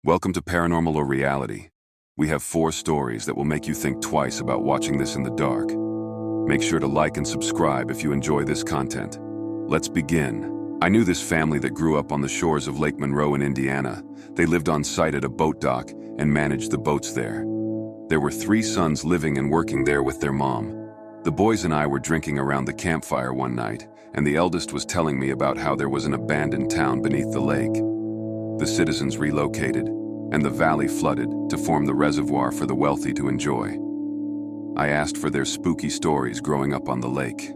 Welcome to Paranormal or Reality. We have 4 stories that will make you think twice about watching this in the dark. Make sure to like and subscribe if you enjoy this content. Let's begin. I knew this family that grew up on the shores of Lake Monroe in Indiana. They lived on site at a boat dock and managed the boats there. There were 3 sons living and working there with their mom. The boys and I were drinking around the campfire one night, and the eldest was telling me about how there was an abandoned town beneath the lake. The citizens relocated, and the valley flooded to form the reservoir for the wealthy to enjoy. I asked for their spooky stories growing up on the lake.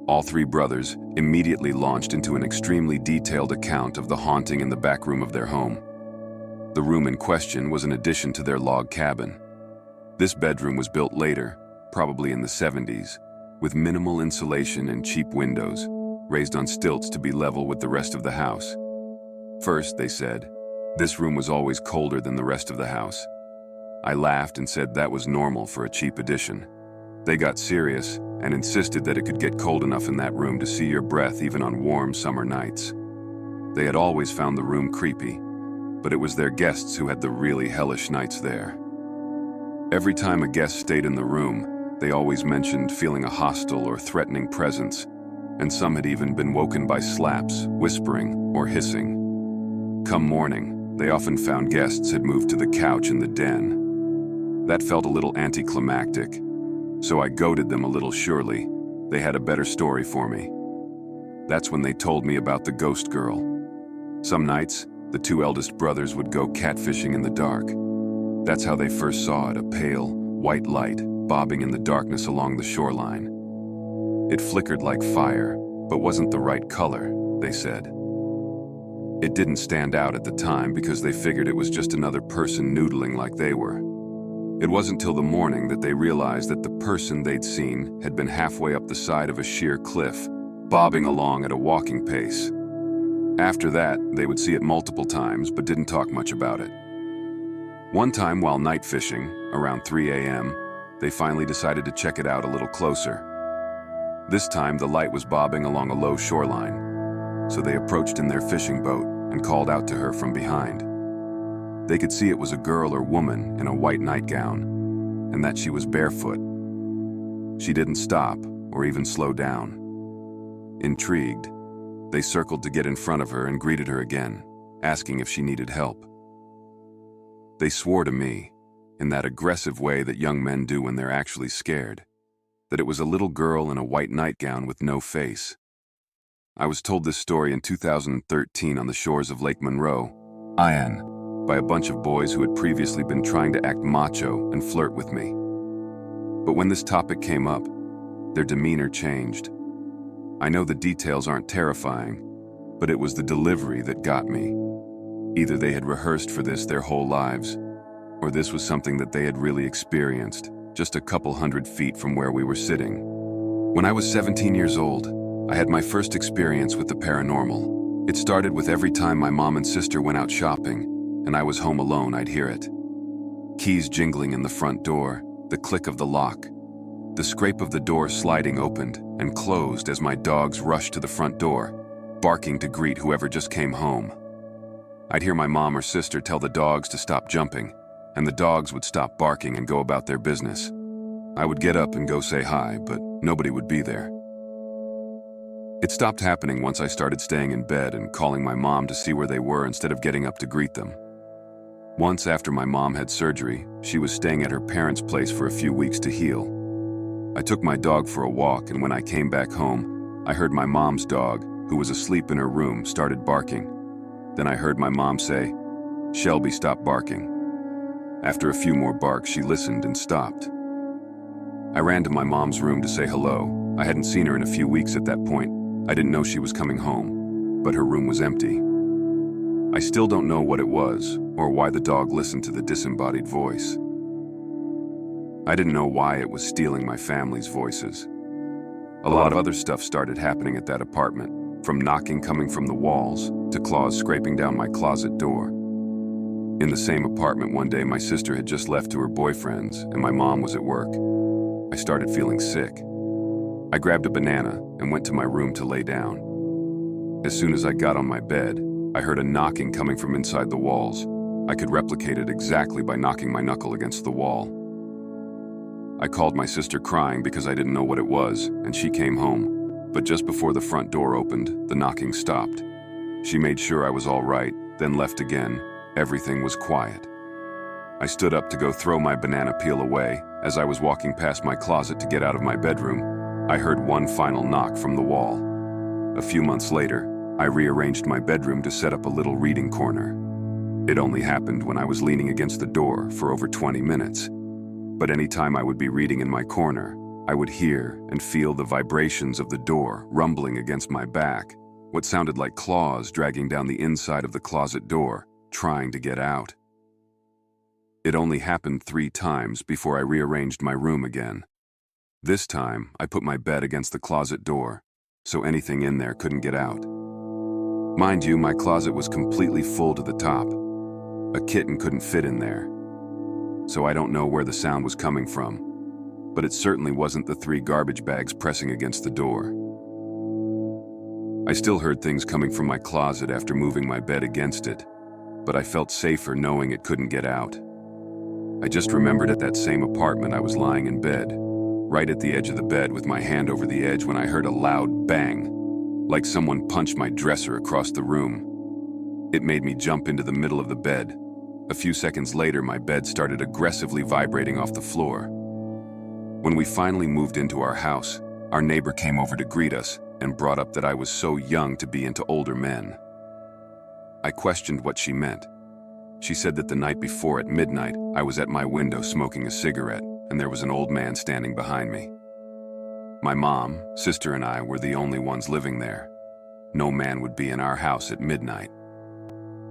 All 3 brothers immediately launched into an extremely detailed account of the haunting in the back room of their home. The room in question was an addition to their log cabin. This bedroom was built later, probably in the 70s, with minimal insulation and cheap windows, raised on stilts to be level with the rest of the house. First, they said, this room was always colder than the rest of the house. I laughed and said that was normal for a cheap addition. They got serious and insisted that it could get cold enough in that room to see your breath even on warm summer nights. They had always found the room creepy, but it was their guests who had the really hellish nights there. Every time a guest stayed in the room, they always mentioned feeling a hostile or threatening presence, and some had even been woken by slaps, whispering, or hissing. Come morning, they often found guests had moved to the couch in the den. That felt a little anticlimactic, so I goaded them a little surely. They had a better story for me. That's when they told me about the ghost girl. Some nights, the 2 eldest brothers would go catfishing in the dark. That's how they first saw it, a pale, white light bobbing in the darkness along the shoreline. It flickered like fire, but wasn't the right color, they said. It didn't stand out at the time because they figured it was just another person noodling like they were. It wasn't till the morning that they realized that the person they'd seen had been halfway up the side of a sheer cliff, bobbing along at a walking pace. After that, they would see it multiple times but didn't talk much about it. One time while night fishing, around 3 a.m., they finally decided to check it out a little closer. This time the light was bobbing along a low shoreline, so they approached in their fishing boat and called out to her from behind. They could see it was a girl or woman in a white nightgown, and that she was barefoot. She didn't stop or even slow down. Intrigued, they circled to get in front of her and greeted her again, asking if she needed help. They swore to me, in that aggressive way that young men do when they're actually scared, that it was a little girl in a white nightgown with no face. I was told this story in 2013 on the shores of Lake Monroe, IN, by a bunch of boys who had previously been trying to act macho and flirt with me. But when this topic came up, their demeanor changed. I know the details aren't terrifying, but it was the delivery that got me. Either they had rehearsed for this their whole lives, or this was something that they had really experienced, just a couple hundred feet from where we were sitting. When I was 17 years old, I had my first experience with the paranormal. It started with every time my mom and sister went out shopping, and I was home alone, I'd hear it. Keys jingling in the front door, the click of the lock, the scrape of the door sliding opened and closed as my dogs rushed to the front door, barking to greet whoever just came home. I'd hear my mom or sister tell the dogs to stop jumping, and the dogs would stop barking and go about their business. I would get up and go say hi, but nobody would be there. It stopped happening once I started staying in bed and calling my mom to see where they were instead of getting up to greet them. Once after my mom had surgery, she was staying at her parents' place for a few weeks to heal. I took my dog for a walk, and when I came back home, I heard my mom's dog, who was asleep in her room, started barking. Then I heard my mom say, "Shelby, stop barking." After a few more barks, she listened and stopped. I ran to my mom's room to say hello. I hadn't seen her in a few weeks at that point. I didn't know she was coming home, but her room was empty. I still don't know what it was or why the dog listened to the disembodied voice. I didn't know why it was stealing my family's voices. A lot of other stuff started happening at that apartment, from knocking coming from the walls to claws scraping down my closet door. In the same apartment one day, my sister had just left to her boyfriend's and my mom was at work. I started feeling sick. I grabbed a banana and went to my room to lay down. As soon as I got on my bed, I heard a knocking coming from inside the walls. I could replicate it exactly by knocking my knuckle against the wall. I called my sister crying because I didn't know what it was, and she came home. But just before the front door opened, the knocking stopped. She made sure I was all right, then left again. Everything was quiet. I stood up to go throw my banana peel away. As I was walking past my closet to get out of my bedroom, I heard one final knock from the wall. A few months later, I rearranged my bedroom to set up a little reading corner. It only happened when I was leaning against the door for over 20 minutes. But any time I would be reading in my corner, I would hear and feel the vibrations of the door rumbling against my back, what sounded like claws dragging down the inside of the closet door, trying to get out. It only happened 3 times before I rearranged my room again. This time, I put my bed against the closet door, so anything in there couldn't get out. Mind you, my closet was completely full to the top. A kitten couldn't fit in there. So I don't know where the sound was coming from, but it certainly wasn't the 3 garbage bags pressing against the door. I still heard things coming from my closet after moving my bed against it, but I felt safer knowing it couldn't get out. I just remembered at that same apartment I was lying in bed, right at the edge of the bed with my hand over the edge when I heard a loud bang, like someone punched my dresser across the room. It made me jump into the middle of the bed. A few seconds later, my bed started aggressively vibrating off the floor. When we finally moved into our house, our neighbor came over to greet us and brought up that I was so young to be into older men. I questioned what she meant. She said that the night before at midnight, I was at my window smoking a cigarette, and there was an old man standing behind me. My mom, sister, and I were the only ones living there. No man would be in our house at midnight.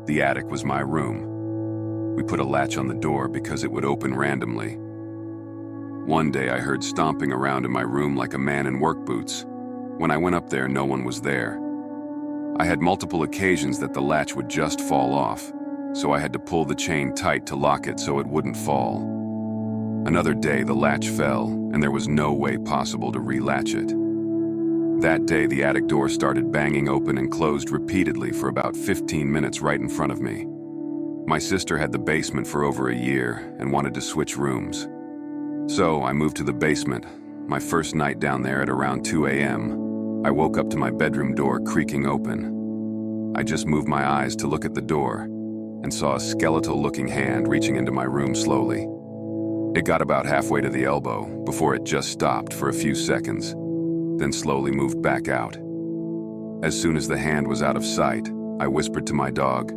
The attic was my room. We put a latch on the door because it would open randomly. One day I heard stomping around in my room like a man in work boots. When I went up there, no one was there. I had multiple occasions that the latch would just fall off, so I had to pull the chain tight to lock it so it wouldn't fall. Another day, the latch fell, and there was no way possible to relatch it. That day, the attic door started banging open and closed repeatedly for about 15 minutes right in front of me. My sister had the basement for over a year and wanted to switch rooms. So I moved to the basement, my first night down there at around 2 a.m. I woke up to my bedroom door creaking open. I just moved my eyes to look at the door and saw a skeletal-looking hand reaching into my room slowly. It got about halfway to the elbow before it just stopped for a few seconds, then slowly moved back out. As soon as the hand was out of sight, I whispered to my dog,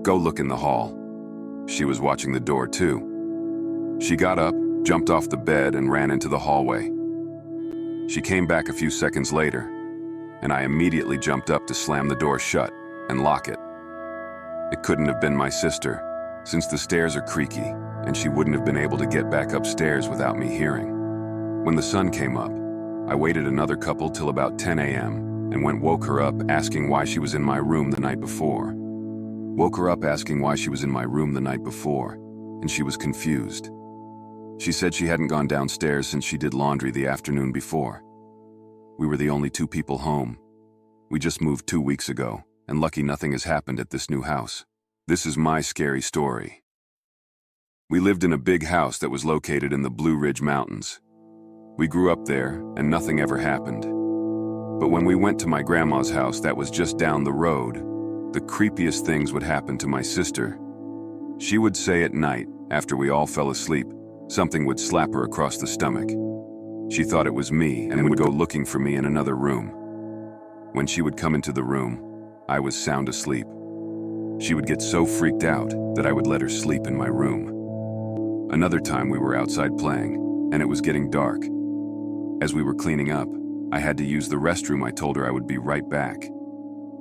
"Go look in the hall." She was watching the door too. She got up, jumped off the bed, and ran into the hallway. She came back a few seconds later, and I immediately jumped up to slam the door shut and lock it. It couldn't have been my sister, since the stairs are creaky, and she wouldn't have been able to get back upstairs without me hearing. When the sun came up, I waited another couple till about 10 a.m. and woke her up asking why she was in my room the night before. And she was confused. She said she hadn't gone downstairs since she did laundry the afternoon before. We were the only 2 people home. We just moved 2 weeks ago, and lucky nothing has happened at this new house. This is my scary story. We lived in a big house that was located in the Blue Ridge Mountains. We grew up there, and nothing ever happened. But when we went to my grandma's house that was just down the road, the creepiest things would happen to my sister. She would say at night, after we all fell asleep, something would slap her across the stomach. She thought it was me and would go looking for me in another room. When she would come into the room, I was sound asleep. She would get so freaked out that I would let her sleep in my room. Another time we were outside playing, and it was getting dark. As we were cleaning up, I had to use the restroom. I told her I would be right back.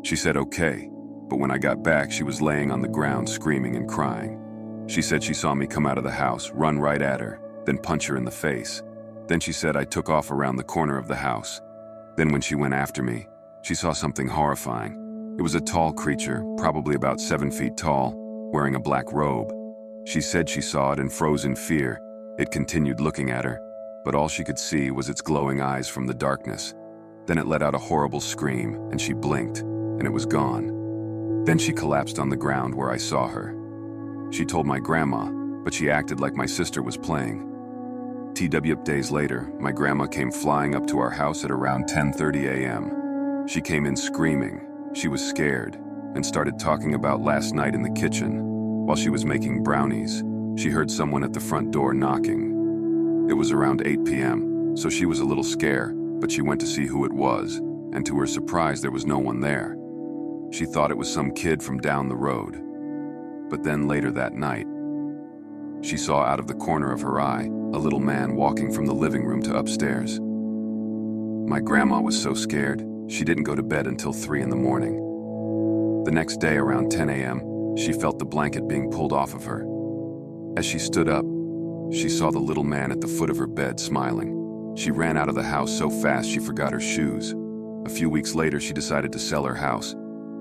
She said okay, but when I got back, she was laying on the ground screaming and crying. She said she saw me come out of the house, run right at her, then punch her in the face. Then she said I took off around the corner of the house. Then when she went after me, she saw something horrifying. It was a tall creature, probably about 7 feet tall, wearing a black robe. She said she saw it and froze in fear. It continued looking at her, but all she could see was its glowing eyes from the darkness. Then it let out a horrible scream, and she blinked, and it was gone. Then she collapsed on the ground where I saw her. She told my grandma, but she acted like my sister was playing. Days later, my grandma came flying up to our house at around 10:30 a.m. She came in screaming. She was scared and started talking about last night in the kitchen. While she was making brownies, she heard someone at the front door knocking. It was around 8 p.m., so she was a little scared, but she went to see who it was, and to her surprise, there was no one there. She thought it was some kid from down the road. But then later that night, she saw out of the corner of her eye a little man walking from the living room to upstairs. My grandma was so scared, she didn't go to bed until 3 in the morning. The next day around 10 a.m., she felt the blanket being pulled off of her. As she stood up, she saw the little man at the foot of her bed smiling. She ran out of the house so fast she forgot her shoes. A few weeks later, she decided to sell her house.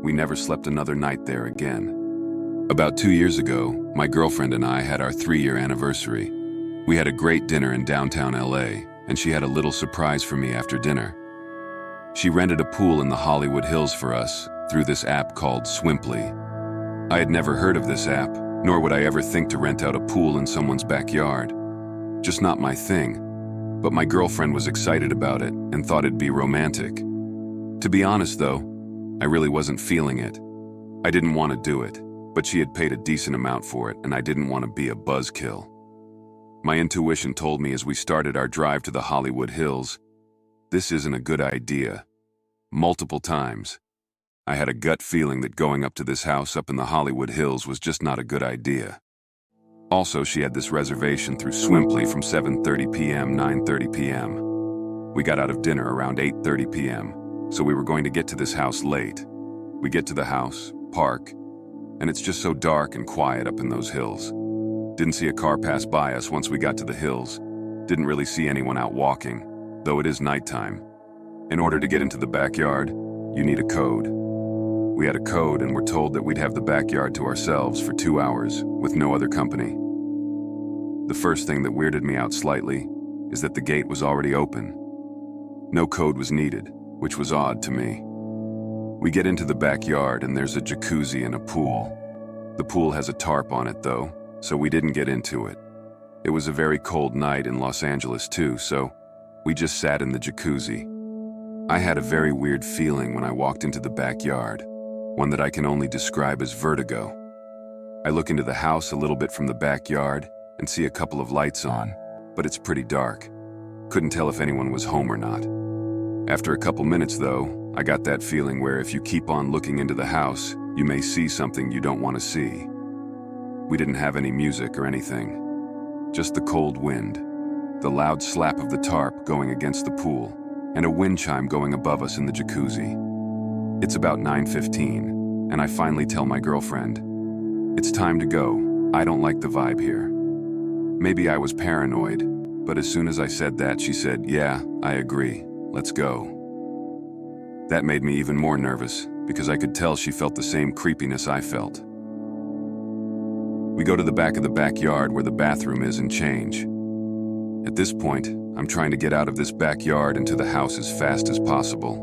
We never slept another night there again. About 2 years ago, my girlfriend and I had our 3-year anniversary. We had a great dinner in downtown LA, and she had a little surprise for me after dinner. She rented a pool in the Hollywood Hills for us through this app called Swimply. I had never heard of this app, nor would I ever think to rent out a pool in someone's backyard. Just not my thing. But my girlfriend was excited about it and thought it'd be romantic. To be honest though, I really wasn't feeling it. I didn't want to do it, but she had paid a decent amount for it and I didn't want to be a buzzkill. My intuition told me as we started our drive to the Hollywood Hills, this isn't a good idea. Multiple times, I had a gut feeling that going up to this house up in the Hollywood Hills was just not a good idea. Also, she had this reservation through Swimply from 7:30 p.m., 9:30 p.m. We got out of dinner around 8:30 p.m., so we were going to get to this house late. We get to the house, park, and it's just so dark and quiet up in those hills. Didn't see a car pass by us once we got to the hills. Didn't really see anyone out walking, though it is nighttime. In order to get into the backyard, you need a code. We had a code and were told that we'd have the backyard to ourselves for 2 hours with no other company. The first thing that weirded me out slightly is that the gate was already open. No code was needed, which was odd to me. We get into the backyard and there's a jacuzzi and a pool. The pool has a tarp on it though, so we didn't get into it. It was a very cold night in Los Angeles too, so we just sat in the jacuzzi. I had a very weird feeling when I walked into the backyard, one that I can only describe as vertigo. I look into the house a little bit from the backyard and see a couple of lights on, but it's pretty dark. Couldn't tell if anyone was home or not. After a couple minutes though, I got that feeling where if you keep on looking into the house, you may see something you don't want to see. We didn't have any music or anything. Just the cold wind, the loud slap of the tarp going against the pool, and a wind chime going above us in the jacuzzi. It's about 9:15, and I finally tell my girlfriend, "It's time to go. I don't like the vibe here." Maybe I was paranoid, but as soon as I said that, she said, "Yeah, I agree. Let's go." That made me even more nervous, because I could tell she felt the same creepiness I felt. We go to the back of the backyard where the bathroom is and change. At this point, I'm trying to get out of this backyard and to the house as fast as possible.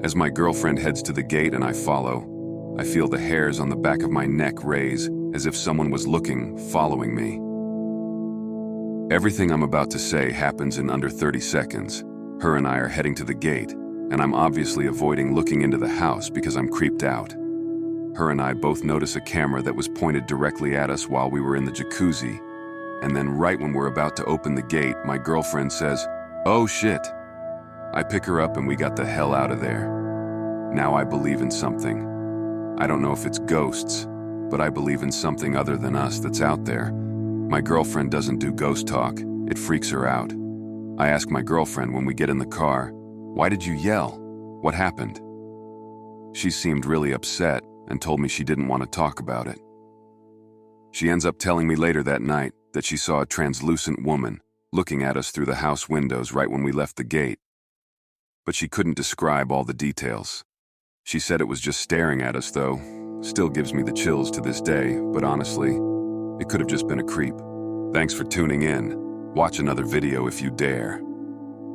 As my girlfriend heads to the gate and I follow, I feel the hairs on the back of my neck raise as if someone was looking, following me. Everything I'm about to say happens in under 30 seconds. Her and I are heading to the gate, and I'm obviously avoiding looking into the house because I'm creeped out. Her and I both notice a camera that was pointed directly at us while we were in the jacuzzi, and then right when we're about to open the gate, my girlfriend says, "Oh shit." I pick her up and we got the hell out of there. Now I believe in something. I don't know if it's ghosts, but I believe in something other than us that's out there. My girlfriend doesn't do ghost talk. It freaks her out. I ask my girlfriend when we get in the car, "Why did you yell? What happened?" She seemed really upset and told me she didn't want to talk about it. She ends up telling me later that night that she saw a translucent woman looking at us through the house windows right when we left the gate. But she couldn't describe all the details. She said it was just staring at us though. Still gives me the chills to this day, but honestly, it could have just been a creep. Thanks for tuning in. Watch another video if you dare.